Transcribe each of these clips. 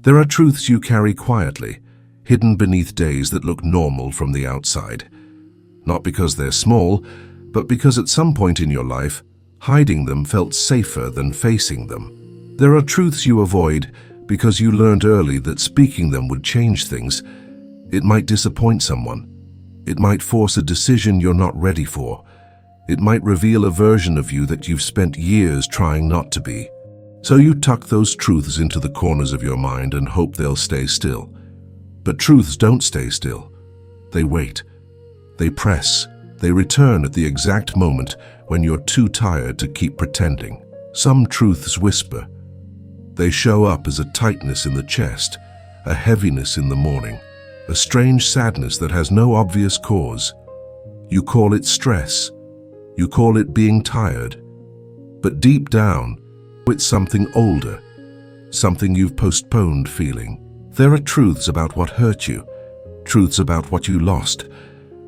There are truths you carry quietly, hidden beneath days that look normal from the outside. Not because they're small, but because at some point in your life, hiding them felt safer than facing them. There are truths you avoid because you learned early that speaking them would change things. It might disappoint someone. It might force a decision you're not ready for. It might reveal a version of you that you've spent years trying not to be. So you tuck those truths into the corners of your mind and hope they'll stay still. But truths don't stay still. They wait. They press. They return at the exact moment when you're too tired to keep pretending. Some truths whisper. They show up as a tightness in the chest, a heaviness in the morning, a strange sadness that has no obvious cause. You call it stress. You call it being tired. But deep down, it's something older, something you've postponed feeling. There are truths about what hurt you, truths about what you lost,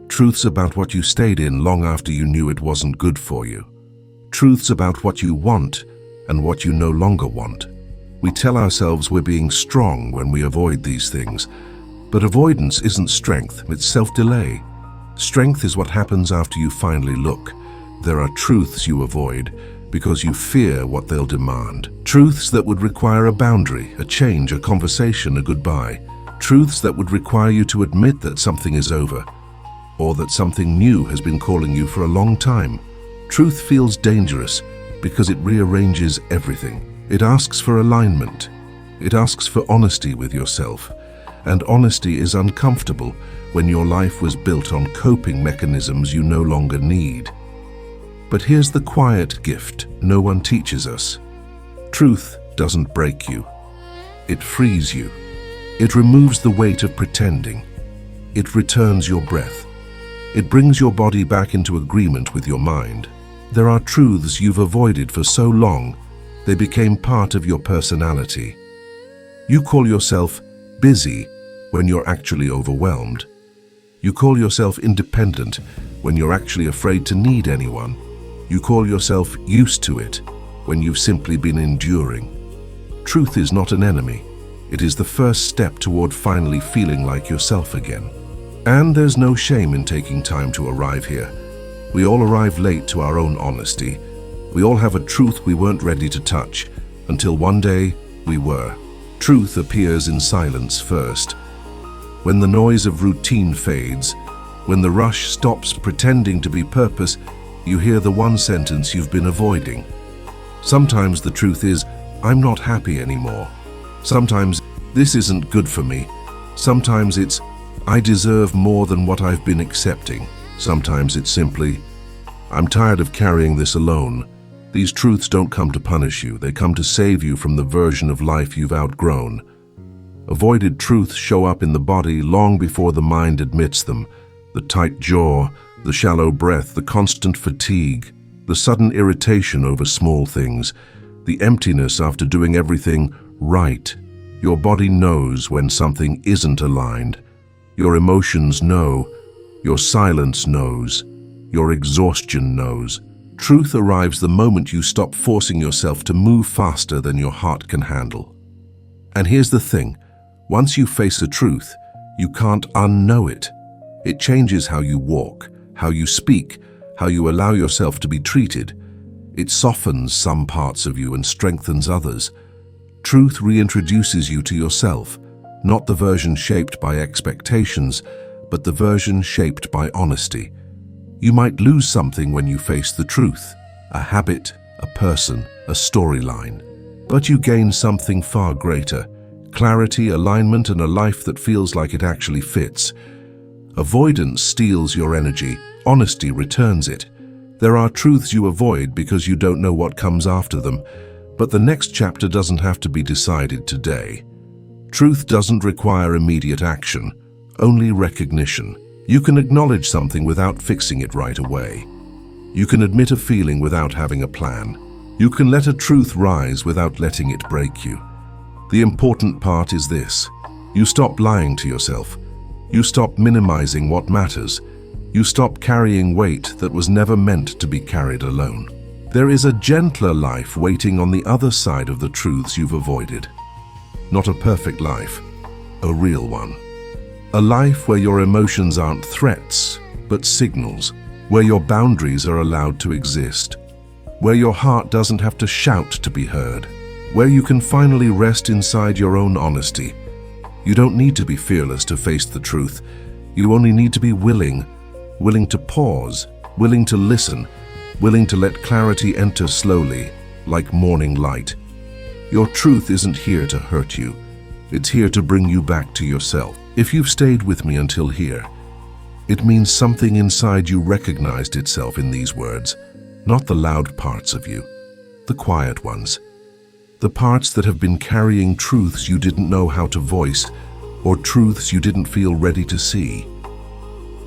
truths about what you stayed in long after you knew it wasn't good for you, truths about what you want and what you no longer want. We tell ourselves we're being strong when we avoid these things, but avoidance isn't strength, it's self-delay. Strength is what happens after you finally look. There are truths you avoid because you fear what they'll demand. Truths that would require a boundary, a change, a conversation, a goodbye. Truths that would require you to admit that something is over, or that something new has been calling you for a long time. Truth feels dangerous because it rearranges everything. It asks for alignment. It asks for honesty with yourself. And honesty is uncomfortable when your life was built on coping mechanisms you no longer need. But here's the quiet gift no one teaches us. Truth doesn't break you. It frees you. It removes the weight of pretending. It returns your breath. It brings your body back into agreement with your mind. There are truths you've avoided for so long, they became part of your personality. You call yourself busy when you're actually overwhelmed. You call yourself independent when you're actually afraid to need anyone. You call yourself used to it when you've simply been enduring. Truth is not an enemy. It is the first step toward finally feeling like yourself again. And there's no shame in taking time to arrive here. We all arrive late to our own honesty. We all have a truth we weren't ready to touch, until one day we were. Truth appears in silence first. When the noise of routine fades, when the rush stops pretending to be purpose, you hear the one sentence you've been avoiding. Sometimes the truth is, I'm not happy anymore. Sometimes, this isn't good for me. Sometimes it's, I deserve more than what I've been accepting. Sometimes it's simply, I'm tired of carrying this alone. These truths don't come to punish you. They come to save you from the version of life you've outgrown. Avoided truths show up in the body long before the mind admits them. The tight jaw, the shallow breath, the constant fatigue, the sudden irritation over small things, the emptiness after doing everything right. Your body knows when something isn't aligned. Your emotions know. Your silence knows. Your exhaustion knows. Truth arrives the moment you stop forcing yourself to move faster than your heart can handle. And here's the thing. Once you face a truth, you can't unknow it. It changes how you walk, how you speak, how you allow yourself to be treated. It softens some parts of you and strengthens others. Truth reintroduces you to yourself, not the version shaped by expectations, but the version shaped by honesty. You might lose something when you face the truth, a habit, a person, a storyline. But you gain something far greater, clarity, alignment, and a life that feels like it actually fits. Avoidance steals your energy, honesty returns it. There are truths you avoid because you don't know what comes after them, but the next chapter doesn't have to be decided today. Truth doesn't require immediate action, only recognition. You can acknowledge something without fixing it right away. You can admit a feeling without having a plan. You can let a truth rise without letting it break you. The important part is this. You stop lying to yourself. You stop minimizing what matters. You stop carrying weight that was never meant to be carried alone. There is a gentler life waiting on the other side of the truths you've avoided. not a perfect life, a real one. A life where your emotions aren't threats, but signals, where your boundaries are allowed to exist, where your heart doesn't have to shout to be heard, where you can finally rest inside your own honesty. You don't need to be fearless to face the truth. You only need to be willing to pause, willing to listen, willing to let clarity enter slowly, like morning light. Your truth isn't here to hurt you. It's here to bring you back to yourself. If you've stayed with me until here, it means something inside you recognized itself in these words, not the loud parts of you, the quiet ones, the parts that have been carrying truths you didn't know how to voice or truths you didn't feel ready to see.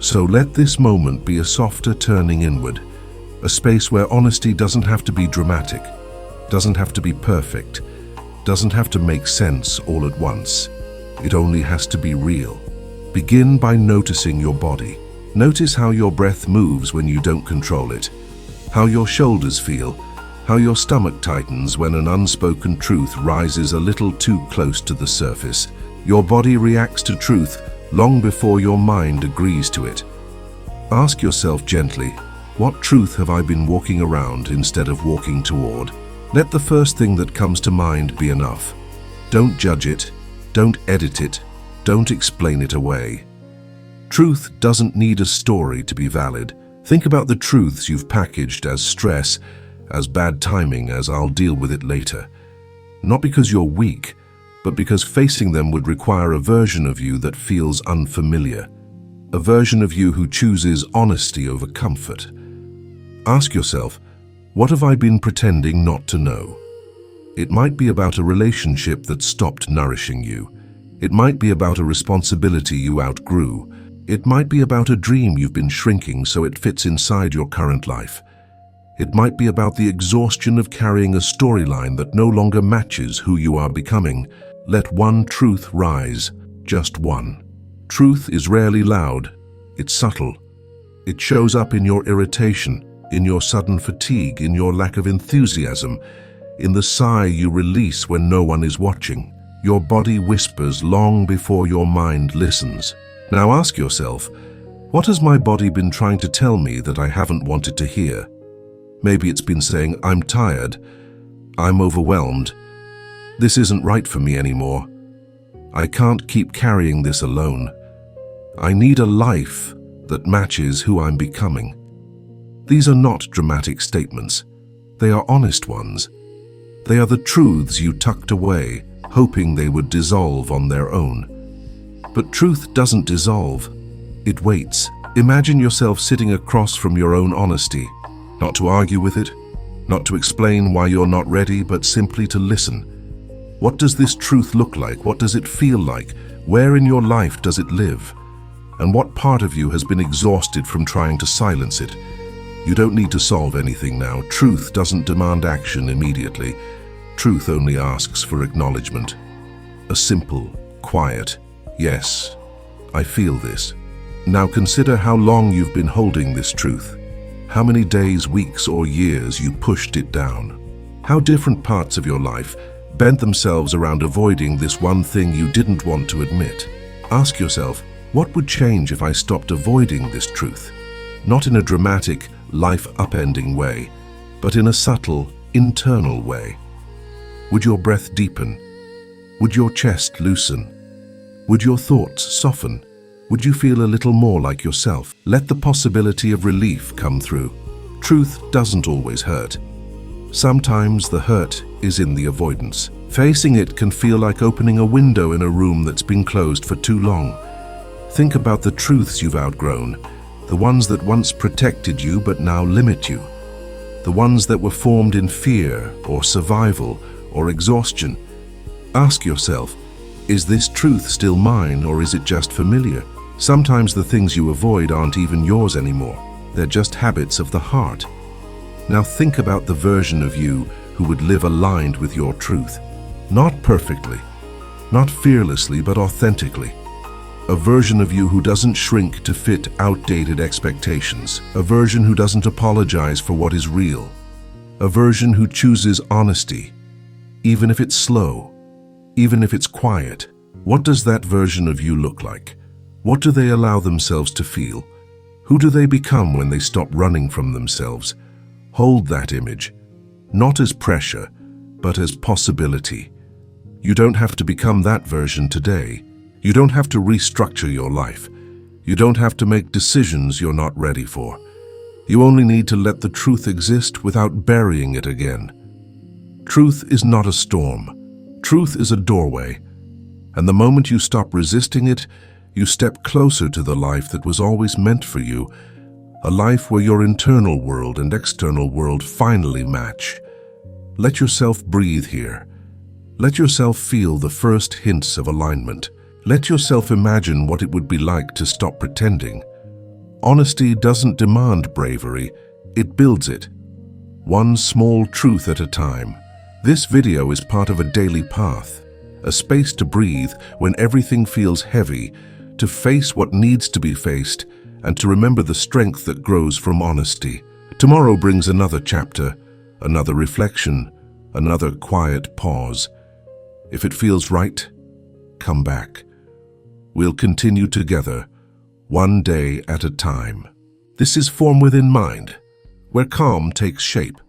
So let this moment be a softer turning inward, a space where honesty doesn't have to be dramatic, doesn't have to be perfect, doesn't have to make sense all at once. It only has to be real. Begin by noticing your body. Notice how your breath moves when you don't control it, how your shoulders feel, how your stomach tightens when an unspoken truth rises a little too close to the surface. Your body reacts to truth long before your mind agrees to it. Ask yourself gently, what truth have I been walking around instead of walking toward? Let the first thing that comes to mind be enough. Don't judge it, don't edit it, don't explain it away. Truth doesn't need a story to be valid. Think about the truths you've packaged as stress, as bad timing, as I'll deal with it later. Not because you're weak, but because facing them would require a version of you that feels unfamiliar, a version of you who chooses honesty over comfort. Ask yourself, what have I been pretending not to know? It might be about a relationship that stopped nourishing you. It might be about a responsibility you outgrew. It might be about a dream you've been shrinking so it fits inside your current life. It might be about the exhaustion of carrying a storyline that no longer matches who you are becoming. Let one truth rise, just one. Truth is rarely loud. It's subtle. It shows up in your irritation, in your sudden fatigue, in your lack of enthusiasm, in the sigh you release when no one is watching. Your body whispers long before your mind listens. Now ask yourself, what has my body been trying to tell me that I haven't wanted to hear? Maybe it's been saying, I'm tired, I'm overwhelmed, this isn't right for me anymore. I can't keep carrying this alone. I need a life that matches who I'm becoming. These are not dramatic statements. They are honest ones. They are the truths you tucked away, hoping they would dissolve on their own. But truth doesn't dissolve. It waits. Imagine yourself sitting across from your own honesty, not to argue with it, not to explain why you're not ready, but simply to listen. What does this truth look like? What does it feel like? Where in your life does it live? And what part of you has been exhausted from trying to silence it? You don't need to solve anything now. Truth doesn't demand action immediately. Truth only asks for acknowledgement. A simple, quiet, yes, I feel this. Now consider how long you've been holding this truth. How many days, weeks, or years you pushed it down. How different parts of your life bent themselves around avoiding this one thing you didn't want to admit. Ask yourself, what would change if I stopped avoiding this truth? Not in a dramatic, life-upending way, but in a subtle, internal way. Would your breath deepen? Would your chest loosen? Would your thoughts soften? Would you feel a little more like yourself? Let the possibility of relief come through. Truth doesn't always hurt. Sometimes the hurt is in the avoidance. Facing it can feel like opening a window in a room that's been closed for too long. Think about the truths you've outgrown, the ones that once protected you but now limit you, the ones that were formed in fear or survival or exhaustion. Ask yourself, is this truth still mine, or is it just familiar? Sometimes the things you avoid aren't even yours anymore. They're just habits of the heart. Now think about the version of you who would live aligned with your truth. Not perfectly, not fearlessly, but authentically. A version of you who doesn't shrink to fit outdated expectations. A version who doesn't apologize for what is real. A version who chooses honesty, even if it's slow, even if it's quiet. What does that version of you look like? What do they allow themselves to feel? Who do they become when they stop running from themselves? Hold that image, not as pressure, but as possibility. You don't have to become that version today. You don't have to restructure your life. You don't have to make decisions you're not ready for. You only need to let the truth exist without burying it again. Truth is not a storm. Truth is a doorway. And the moment you stop resisting it, you step closer to the life that was always meant for you, a life where your internal world and external world finally match. Let yourself breathe here. Let yourself feel the first hints of alignment. Let yourself imagine what it would be like to stop pretending. Honesty doesn't demand bravery, it builds it. One small truth at a time. This video is part of a daily path, a space to breathe when everything feels heavy, to face what needs to be faced, and to remember the strength that grows from honesty. Tomorrow brings another chapter, another reflection, another quiet pause. If it feels right, come back. We'll continue together, one day at a time. This is Form Within Mind, where calm takes shape.